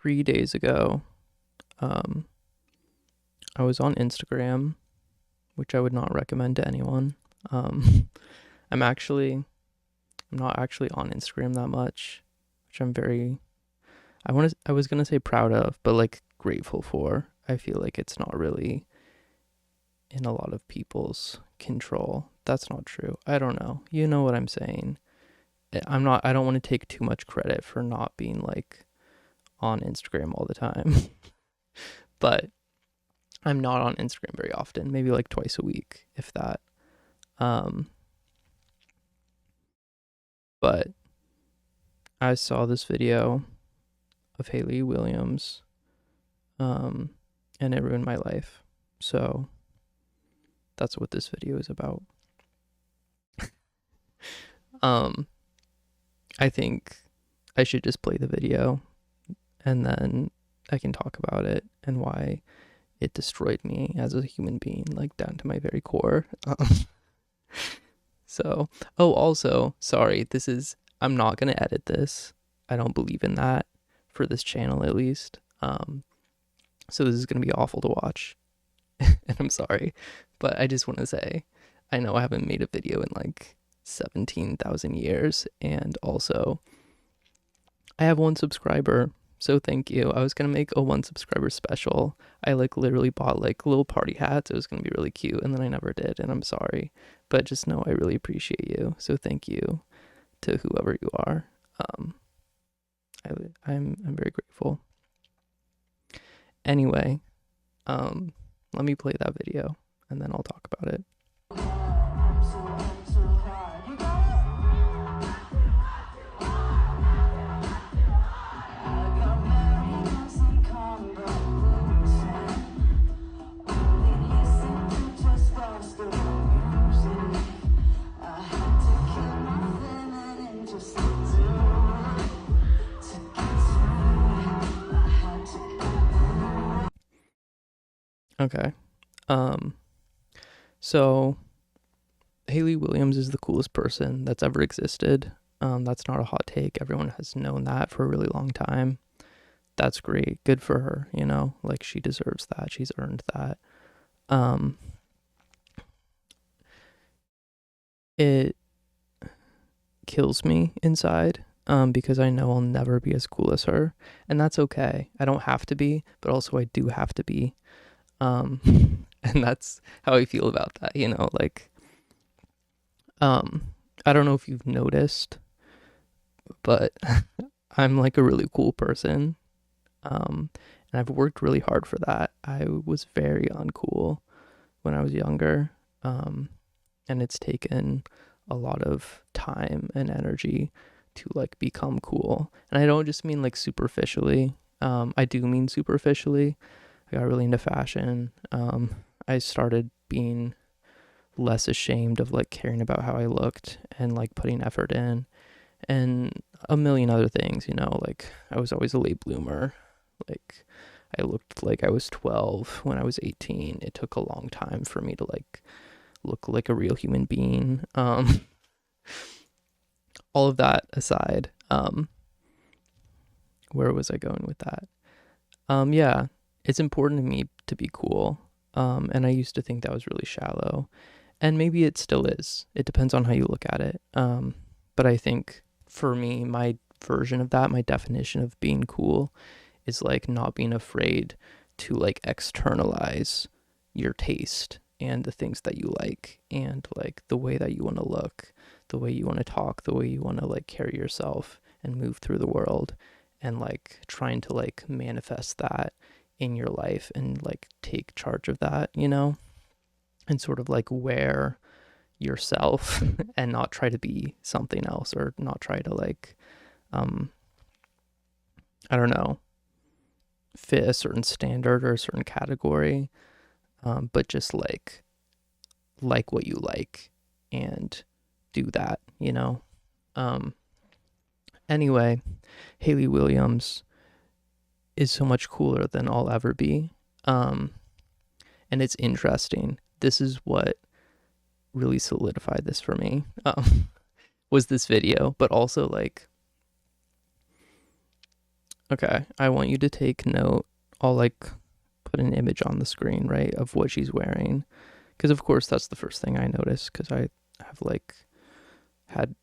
3 days ago, um, I was on Instagram, which I would not recommend to anyone. Um, I'm not actually on Instagram that much, which I was gonna say proud of, but like grateful for. I feel like it's not really in a lot of people's control. That's not true. I don't know. You know what I'm saying. I don't want to take too much credit for not being like on Instagram all the time. But I'm not on Instagram very often, maybe like twice a week, if that. Um, but I saw this video of Hayley Williams, um, and it ruined my life. So that's what this video is about. um, I think I should just play the video and then I can talk about it and why it destroyed me as a human being, like down to my very core. Also, sorry, I'm not going to edit this. I don't believe in that for this channel, at least. So this is going to be awful to watch. And I'm sorry, but I just want to say, I know I haven't made a video in like 17,000 years. And also, I have 1 subscriber. So thank you. I was going to make a 1 subscriber special. I like literally bought like little party hats. It was going to be really cute. And then I never did. And I'm sorry. But just know I really appreciate you. So thank you to whoever you are. I'm very grateful. Anyway, let me play that video and then I'll talk about it. Okay. So Hayley Williams is the coolest person that's ever existed. That's not a hot take. Everyone has known that for a really long time. That's great. Good for her, you know? Like, she deserves that. She's earned that. It kills me inside, because I know I'll never be as cool as her. And that's okay. I don't have to be, but also I do have to be. And that's how I feel about that, you know? Like, I don't know if you've noticed, but I'm like a really cool person. And I've worked really hard for that. I was very uncool when I was younger. And it's taken a lot of time and energy to like become cool. And I don't just mean like superficially. I do mean superficially. I got really into fashion. I started being less ashamed of like caring about how I looked and like putting effort in and a million other things, you know, like I was always a late bloomer. Like I looked like I was 12 when I was 18. It took a long time for me to like look like a real human being. All of that aside, where was I going with that? Yeah, it's important to me to be cool. And I used to think that was really shallow. And maybe it still is. It depends on how you look at it. But I think for me, my version of that, my definition of being cool is like not being afraid to like externalize your taste and the things that you like and like the way that you want to look, the way you want to talk, the way you want to like carry yourself and move through the world, and like trying to like manifest that in your life and like take charge of that, you know, and sort of like wear yourself and not try to be something else, or not try to like I don't know, fit a certain standard or a certain category, but just like what you like and do that, you know. Anyway, Hayley Williams is so much cooler than I'll ever be. And it's interesting. This is what really solidified this for me, was this video, but also like Okay, I want you to take note. I'll like put an image on the screen, right, of what she's wearing. Because, of course, that's the first thing I notice because I have like had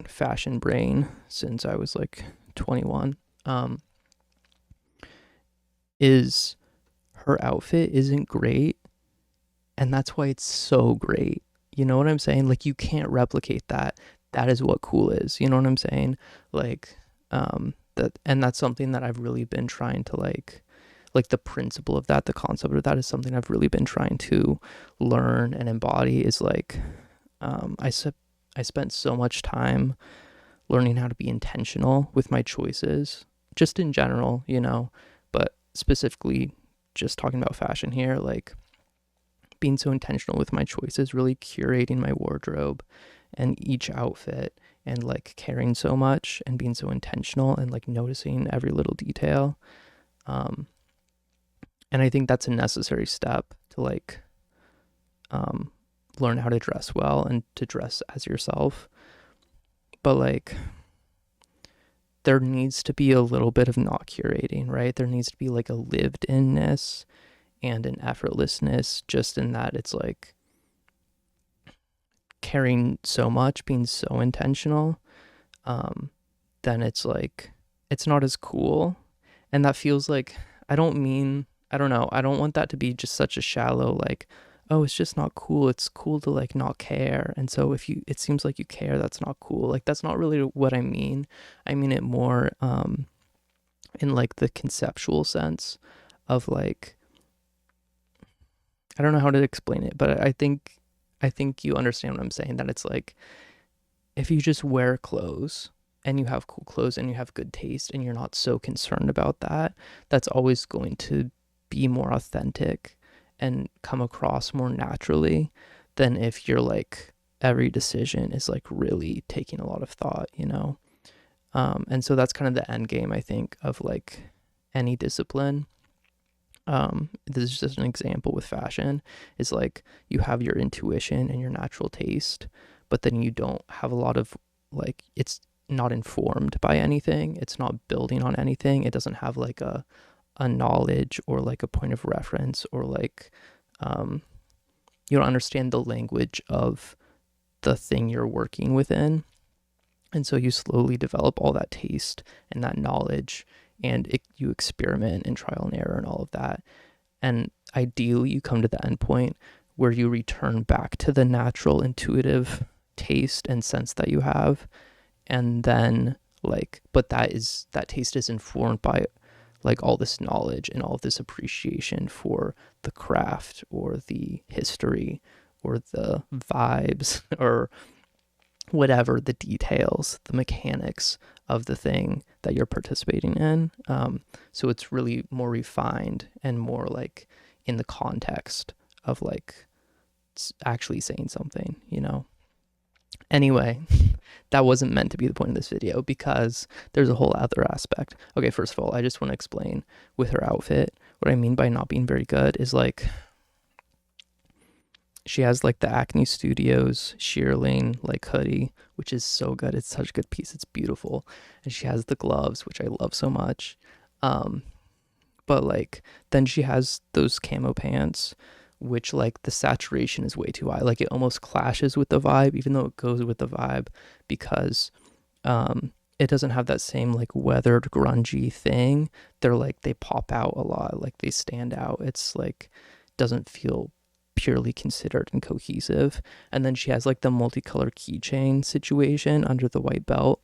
fashion brain since I was like 21. Um, is her outfit isn't great, and that's why it's so great. You know what I'm saying? Like, you can't replicate that. That is what cool is. You know what I'm saying? Like, that, and that's something that I've really been trying to like the principle of that, the concept of that is something I've really been trying to learn and embody. Is like, I spent so much time learning how to be intentional with my choices, just in general, you know, but specifically just talking about fashion here, like being so intentional with my choices, really curating my wardrobe and each outfit, and like caring so much and being so intentional and like noticing every little detail. Um, and I think that's a necessary step to like um, learn how to dress well and to dress as yourself. But like, there needs to be a little bit of not curating, right? There needs to be like a lived inness and an effortlessness, just in that it's like caring so much, being so intentional. Um, then it's like, it's not as cool. And that feels like, I don't mean, I don't know, I don't want that to be just such a shallow, like, oh, it's just not cool. It's cool to like not care. And so if you, it seems like you care, that's not cool. Like, that's not really what I mean. I mean it more in like the conceptual sense of like, I don't know how to explain it, but I think you understand what I'm saying, that it's like, if you just wear clothes and you have cool clothes and you have good taste and you're not so concerned about that, that's always going to be more authentic and come across more naturally than if you're like, every decision is like really taking a lot of thought, you know? And so that's kind of the end game, I think, of like any discipline. This is just an example with fashion, is like, you have your intuition and your natural taste, but then you don't have a lot of like, it's not informed by anything, it's not building on anything, it doesn't have like a knowledge or like a point of reference, or like um you don't understand the language of the thing you're working within. And so you slowly develop all that taste and that knowledge, and you experiment and trial and error and all of that. And ideally, you come to the end point where you return back to the natural, intuitive taste and sense that you have. And then, like, but that taste is informed by like all this knowledge and all of this appreciation for the craft or the history or the vibes or whatever, the details, the mechanics of the thing that you're participating in. So it's really more refined and more like in the context of like actually saying something, you know? Anyway, that wasn't meant to be the point of this video because there's a whole other aspect. Okay, first of all, I just want to explain with her outfit, what I mean by not being very good is like, she has like the Acne Studios shearling like hoodie, which is so good. It's such a good piece. It's beautiful. And she has the gloves, which I love so much. Um, but like, then she has those camo pants, which like the saturation is way too high. Like, it almost clashes with the vibe, even though it goes with the vibe, because it doesn't have that same like weathered grungy thing. They're like, they pop out a lot, like they stand out. It's like, doesn't feel purely considered and cohesive. And then she has like the multicolored keychain situation under the white belt,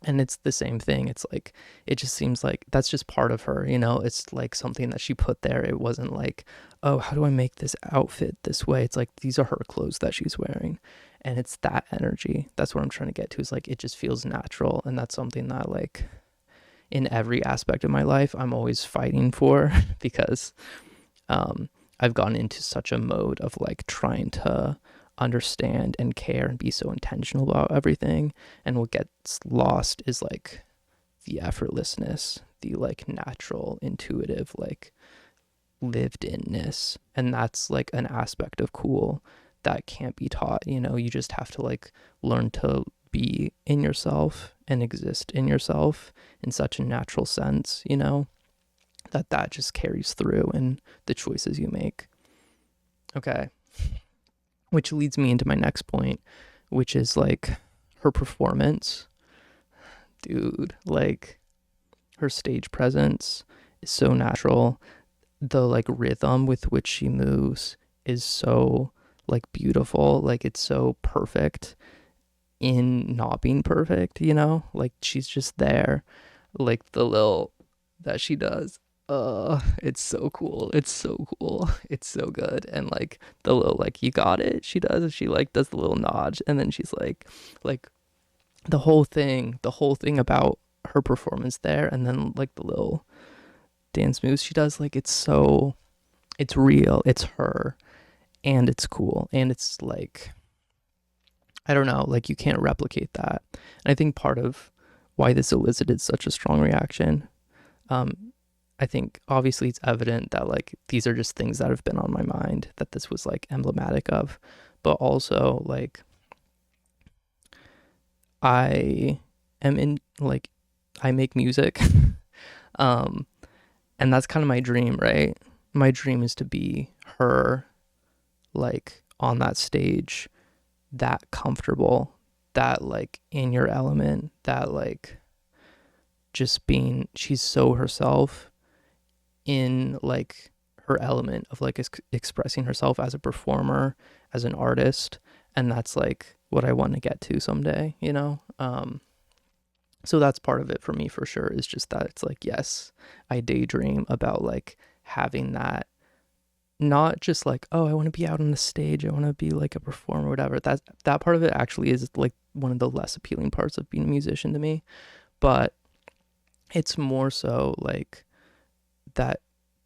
and it's the same thing. It's like, it just seems like that's just part of her, you know? It's like something that she put there. It wasn't like, oh, how do I make this outfit this way? It's like, these are her clothes that she's wearing, and it's that energy. That's what I'm trying to get to, is like, it just feels natural. And that's something that like in every aspect of my life I'm always fighting for because I've gone into such a mode of like trying to understand and care and be so intentional about everything. And what gets lost is like the effortlessness, the like natural, intuitive, like lived inness. And that's like an aspect of cool that can't be taught. You know, you just have to like learn to be in yourself and exist in yourself in such a natural sense, you know, that just carries through in the choices you make. Okay. Which leads me into my next point, which is like her performance. Dude, like her stage presence is so natural. The like rhythm with which she moves is so like beautiful. Like it's so perfect in not being perfect, you know? Like she's just there. Like the little that she does. It's so cool. It's so cool. It's so good. And like the little like you got it, she does. She like does the little nod and then she's like the whole thing about her performance there and then like the little dance moves she does, like it's real, it's her, and it's cool, and it's like I don't know, like you can't replicate that. And I think part of why this elicited such a strong reaction, I think obviously it's evident that like these are just things that have been on my mind that this was like emblematic of, but also like I am in like I make music. um and that's kind of my dream, right? My dream is to be her, like on that stage, that comfortable, that like in your element, that like just being, she's so herself in like her element of like expressing herself as a performer, as an artist. And that's like what I want to get to someday, you know? So that's part of it for me for sure, is just that it's like, yes, I daydream about like having that, not just like, oh, I want to be out on the stage, I want to be like a performer or whatever. That part of it actually is like one of the less appealing parts of being a musician to me. But it's more so like that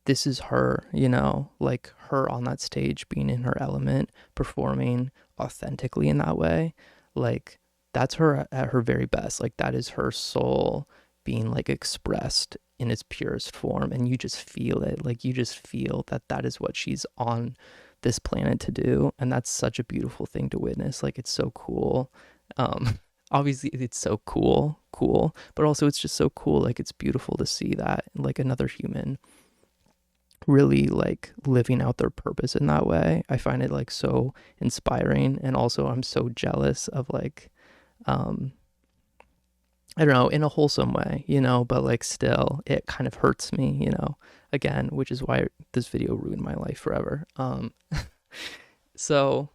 this is her, you know, like her on that stage being in her element, performing authentically in that way. Like that's her at her very best. Like that is her soul being like expressed in its purest form, and you just feel it. Like you just feel that that is what she's on this planet to do, and that's such a beautiful thing to witness. Like it's so cool. um Obviously it's so cool, but also it's just so cool. Like it's beautiful to see that like another human really like living out their purpose in that way. I find it like so inspiring, and also I'm so jealous of like um I don't know, in a wholesome way, you know, but like still it kind of hurts me, you know, again, which is why this video ruined my life forever. So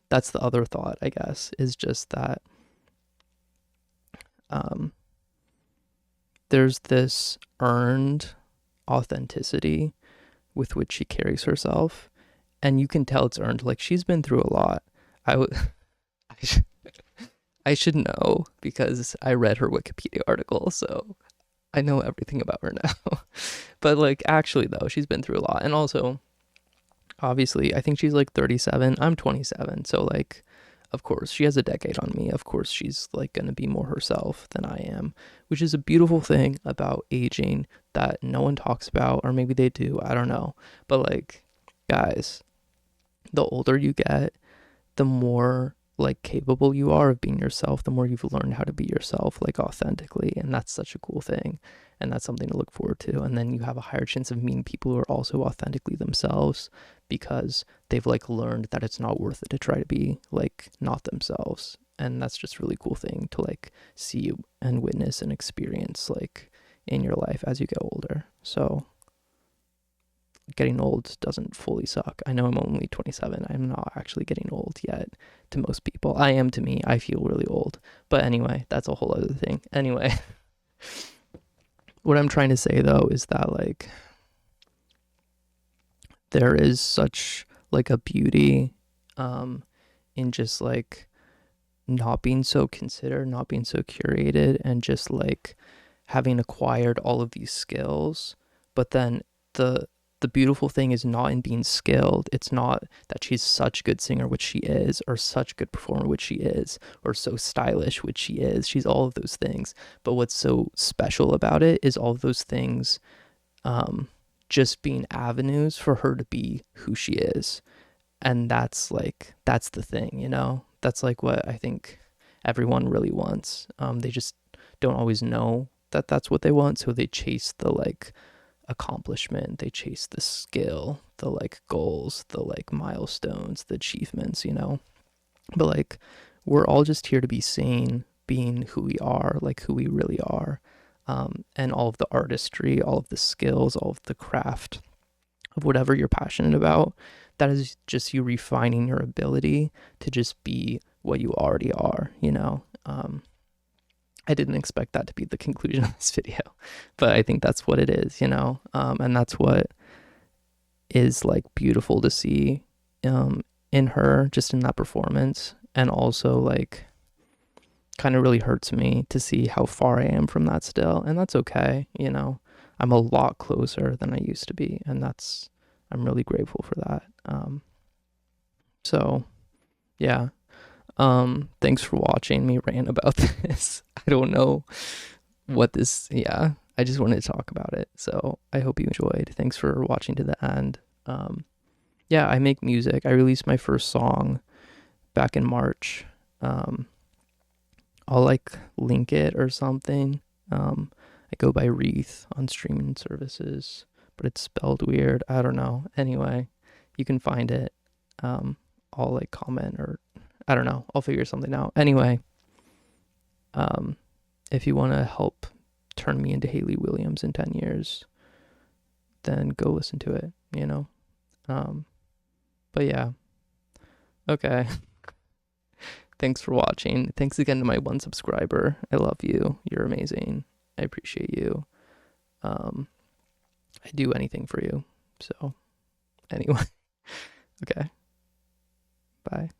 that's the other thought, I guess, is just that um there's this earned authenticity with which she carries herself, and you can tell it's earned. Like she's been through a lot. I would I should know because I read her Wikipedia article, so I know everything about her now. But like actually though, she's been through a lot. And also obviously I think she's like 37. I'm 27. So like of course she has a decade on me. Of course she's like going to be more herself than I am, which is a beautiful thing about aging that no one talks about, or maybe they do, I don't know. But like guys, the older you get, the more like capable you are of being yourself, the more you've learned how to be yourself like authentically, and that's such a cool thing, and that's something to look forward to. And then you have a higher chance of meeting people who are also authentically themselves, because they've like learned that it's not worth it to try to be like not themselves. And that's just a really cool thing to like see and witness and experience like in your life as you get older. So getting old doesn't fully suck. I know I'm only 27. I'm not actually getting old yet to most people. I am to me. I feel really old. But anyway, that's a whole other thing. Anyway, what I'm trying to say though is that like there is such like a beauty in just like not being so considered, not being so curated, and just like having acquired all of these skills. But then the beautiful thing is not in being skilled. It's not that she's such a good singer, which she is, or such a good performer, which she is, or so stylish, which she is. She's all of those things. But what's so special about it is all of those things just being avenues for her to be who she is. And that's like, that's the thing, you know? That's like what I think everyone really wants. They just don't always know that that's what they want, so they chase the like accomplishment, they chase the skill, the like goals, the like milestones, the achievements, you know. But like we're all just here to be seen, being who we are, like who we really are. And all of the artistry, all of the skills, all of the craft of whatever you're passionate about, that is just you refining your ability to just be what you already are, you know. I didn't expect that to be the conclusion of this video, but I think that's what it is, you know. And that's what is like beautiful to see in her, just in that performance. And also like kind of really hurts me to see how far I am from that still, and that's okay, you know. I'm a lot closer than I used to be, and I'm really grateful for that. So yeah. Thanks for watching me rant about this. I don't know what this, yeah, I just wanted to talk about it. So I hope you enjoyed. Thanks for watching to the end. Yeah, I make music. I released my first song back in March. I'll like link it or something. I go by Wreath on streaming services, but it's spelled weird. I don't know. Anyway, you can find it. I'll like comment, or I don't know. I'll figure something out. Anyway, if you want to help turn me into Hayley Williams in 10 years, then go listen to it, you know? But yeah. Okay. Thanks for watching. Thanks again to my one subscriber. I love you. You're amazing. I appreciate you. I do anything for you. So anyway, okay. Bye.